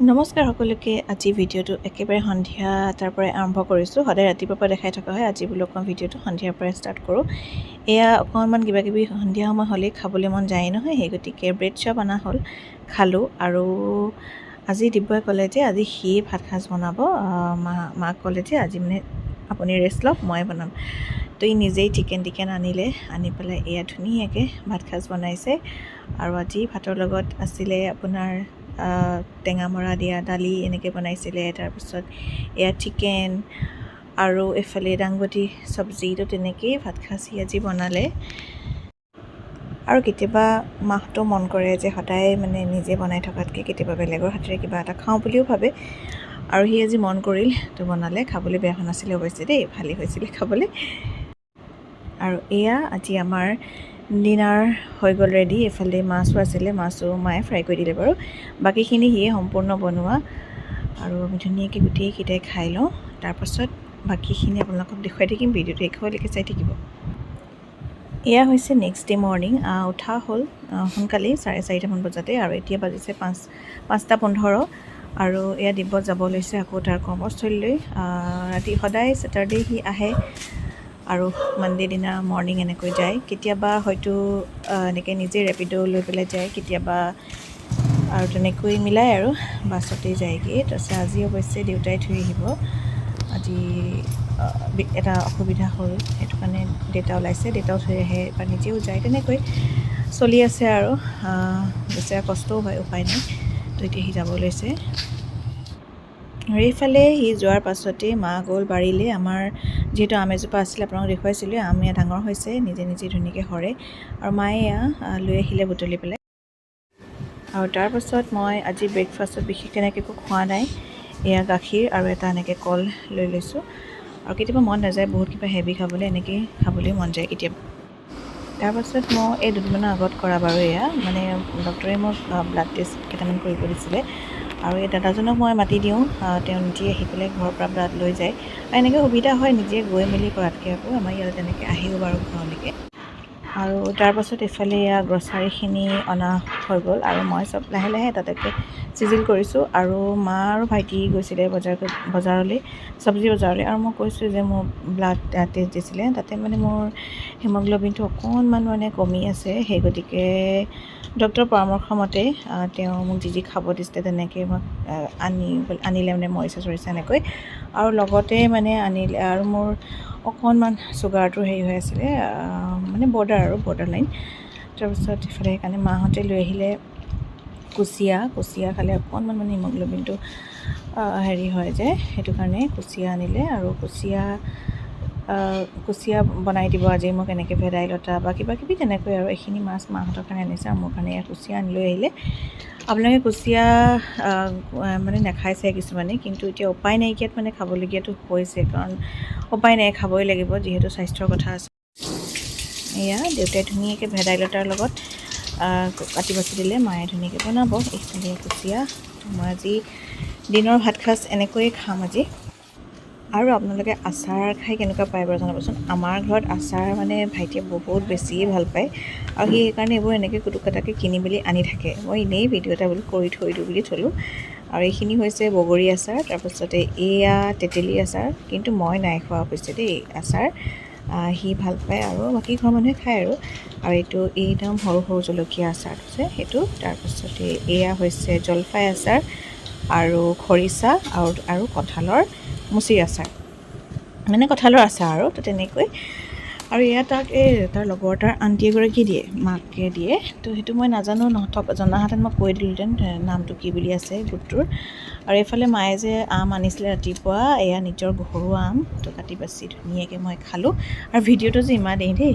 নমস্কাৰ সকলোকে। আজি ভিডিঅ'টো একেবাৰে সন্ধিয়া তাৰ পৰাই আৰম্ভ কৰিছোঁ। সদায় ৰাতিপুৱাৰ পৰা দেখাই থকা হয়, আজি বোলো অকণ ভিডিঅ'টো সন্ধিয়াৰ পৰাই ষ্টাৰ্ট কৰোঁ। এয়া অকণমান কিবাকিবি সন্ধিয়া সময় হ'লেই খাবলৈ মন যায় নহয়, সেই গতিকে ব্ৰেড চপ অনা হ'ল, খালোঁ। আৰু আজি দিব্যই ক'লে যে আজি সি ভাত সাজ বনাব। মাক ক'লে যে আজি মানে আপুনি ৰেষ্ট লওক, মই বনাম। তো ই নিজেই চিকেন আনিলে, আনি পেলাই এয়া ধুনীয়াকৈ ভাত সাজ বনাইছে। আৰু আজি ভাতৰ লগত আছিলে আপোনাৰ টেঙামৰা দিয়া দালি এনেকৈ বনাইছিলে, তাৰপিছত এয়া চিকেন আৰু এফালে দাংবডি চব্জি। তো তেনেকৈয়ে ভাত সাজি আজি বনালে। আৰু কেতিয়াবা মাহঁতেও মন কৰে যে সদায় মানে নিজে বনাই থকাতকৈ কেতিয়াবা বেলেগৰ হাতেৰে কিবা এটা খাওঁ বুলিও ভাবে। আৰু সি আজি মন কৰিল, তো বনালে। খাবলৈ বেয়া হোৱা নাছিলে অৱশ্যে দেই, ভালেই হৈছিলে খাবলৈ। আৰু এয়া আজি আমাৰ ডিনাৰ হৈ গ'ল ৰেডি। এফালে মাছো আছিলে, মাছো মায়ে ফ্ৰাই কৰি দিলে বাৰু, বাকীখিনি সিয়ে সম্পূৰ্ণ বনোৱা। আৰু আমি ধুনীয়াকৈ গোটেইকেইটাই খাই লওঁ, তাৰপাছত বাকীখিনি আপোনালোকক দেখুৱাই থাকিম। ভিডিঅ'টো শেষলৈকে চাই থাকিব। এয়া হৈছে নেক্সট ডে মৰ্ণিং। উঠা হ'ল সোনকালেই, 4:30মান বজাতে। আৰু এতিয়া বাজিছে 5:15। আৰু এয়া দিব্য যাব লৈছে আকৌ তাৰ কৰ্মস্থলীলৈ। ৰাতি সদায় ছেটাৰডে সি আহে আৰু মানডে দিনা মৰ্ণিং এনেকৈ যায়। কেতিয়াবা হয়তো এনেকৈ নিজে ৰেপিড' লৈ পেলাই যায়, কেতিয়াবা আৰু তেনেকৈ মিলাই আৰু বাছতেই যায়গৈ। তাৰপিছত আজি অৱশ্যে দেউতাই থৈ আহিব। আজি এটা অসুবিধা হ'ল, সেইটো কাৰণে দেউতা ওলাইছে, দেউতাও থৈ আহে বা নিজেও যায়, তেনেকৈ চলি আছে। আৰু বেচেৰা কষ্টও হয়, উপায় নাই। তো এতিয়া সি যাব লৈছে। আৰু এইফালে সি যোৱাৰ পাছতেই মা গ'ল বাৰীলৈ। আমাৰ যিহেতু আম এজোপা আছিলে, আপোনালোকক দেখুৱাইছিলোঁ, আম এয়া ডাঙৰ হৈছে, নিজে নিজে ধুনীয়াকৈ সৰে। আৰু মায়ে এয়া লৈ আহিলে বুটলি পেলাই। আৰু তাৰপাছত মই আজি ব্ৰেকফাষ্টত বিশেষ তেনেকৈ একো খোৱা নাই। এয়া গাখীৰ আৰু এটা এনেকৈ কল লৈ লৈছোঁ। আৰু কেতিয়াবা মন নাযায় বহুত কিবা হেভি খাবলৈ, এনেকৈয়ে খাবলৈ মন যায় কেতিয়াবা। তাৰপাছত মই এই দুদিনমানৰ আগত কৰা বাৰু, এয়া মানে ডক্টৰে মোক ব্লাড টেষ্ট কেইটামান কৰিব দিছিলে। আৰু এই দাদাজনক মই মাতি দিওঁ, তেওঁ নিজে আহি পেলাই ঘৰৰ পৰা ব্লাড লৈ যায়। আৰু এনেকৈ সুবিধা হয় নিজে গৈ মেলি কৰাতকৈ। আকৌ আমাৰ ইয়াত তেনেকৈ আহিও বাৰু ঘৰলৈকে। আৰু তাৰপাছত এইফালে এয়া গ্ৰচাৰীখিনি অনা হৈ গ'ল। আৰু মই চব লাহে লাহে তাতে চিজিল কৰিছোঁ। আৰু মা আৰু ভাইটি গৈছিলে বজাৰলৈ, চব্জি বজাৰলৈ। আৰু মই কৈছোঁ যে মোৰ ব্লাড টেষ্ট দিছিলে, তাতে মানে মোৰ হিমগ্ল'বিনটো অকণমান মানে কমি আছে। সেই গতিকে ডক্টৰৰ পৰামৰ্শ মতে তেওঁ মোক যি খাব দিছিলে তেনেকৈ মই আনিলে মানে মৰিচা চৰিচা এনেকৈ। আৰু লগতে মানে আনিলে, আৰু মোৰ অকণমান চুগাৰটো হেৰি হৈ আছিলে, মানে বৰ্ডাৰ লাইন। তাৰপিছত ইফালে সেইকাৰণে মাহঁতে লৈ আহিলে কুচিয়া খালে অকণমান মানে হিমগ্ল'বিনটো হেৰি হয় যে, সেইটো কাৰণে কুচিয়া আনিলে। আৰু কুচিয়া বনাই দিব আজি মোক, এনেকৈ ভেদাইলতা বা কিবাকিবি তেনেকৈ। আৰু এইখিনি মাছ মাহঁতৰ কাৰণে আনিছে, আৰু মোৰ কাৰণে কুচিয়া আনি লৈ আহিলে। আপোনালোকে কুচিয়া মানে নাখাইছে কিছুমানে, কিন্তু এতিয়া উপায় নাইকিয়াত মানে খাবলগীয়াটো হৈছে, কাৰণ উপায় নাই, খাবই লাগিব যিহেতু স্বাস্থ্যৰ কথা আছে। এয়া দেউতাই ধুনীয়াকৈ ভেদাইলতাৰ লগত কাটি বাচি দিলে, মায়ে ধুনীয়াকৈ বনাব। এইফালে কুচিয়া। মই আজি দিনৰ ভাত সাজ এনেকৈয়ে খাম আজি। আৰু আপোনালোকে আচাৰ খাই কেনেকুৱা পায় বাৰু জনাবচোন। আমাৰ ঘৰত আচাৰ মানে ভাইটিয়ে বহুত বেছিয়ে ভাল পায়, আৰু সি সেইকাৰণে এইবোৰ এনেকৈ কুটুকাটাকৈ কিনি মেলি আনি থাকে। মই এনেই ভিডিঅ' এটা বুলি কৰি থৈ দিওঁ বুলি থ'লোঁ। আৰু এইখিনি হৈছে বগৰী আচাৰ, তাৰপাছতে এয়া তেতেলী আচাৰ, কিন্তু মই নাই খোৱা অৱশ্যে দেই আচাৰ। সি ভাল পায় আৰু বাকী ঘৰৰ মানুহে খায় আৰু এইটো একদম সৰু সৰু জলকীয়া আচাৰটো যে সেইটো। তাৰপাছতে এয়া হৈছে জলফাই আচাৰ আৰু খৰিচা আৰু কঁঠালৰ মুচিৰ আচাৰ, মানে কঁঠালৰ আচাৰ আৰু। তো তেনেকৈ। আৰু এয়া তাক তাৰ লগৰ তাৰ আণ্টি এগৰাকী দিয়ে, মাকে দিয়ে। তো সেইটো মই নাজানো, জনাহেঁতেন মই কৈ দিলোঁহেঁতেন নামটো কি বুলি আছে গোটটোৰ। আৰু এইফালে মায়ে যে আম আনিছিলে ৰাতিপুৱা, এয়া নিজৰ ঘৰুৱা আম। তো কাটি বাচি ধুনীয়াকৈ মই খালোঁ। আৰু ভিডিঅ'টো যে ইমানেই দেই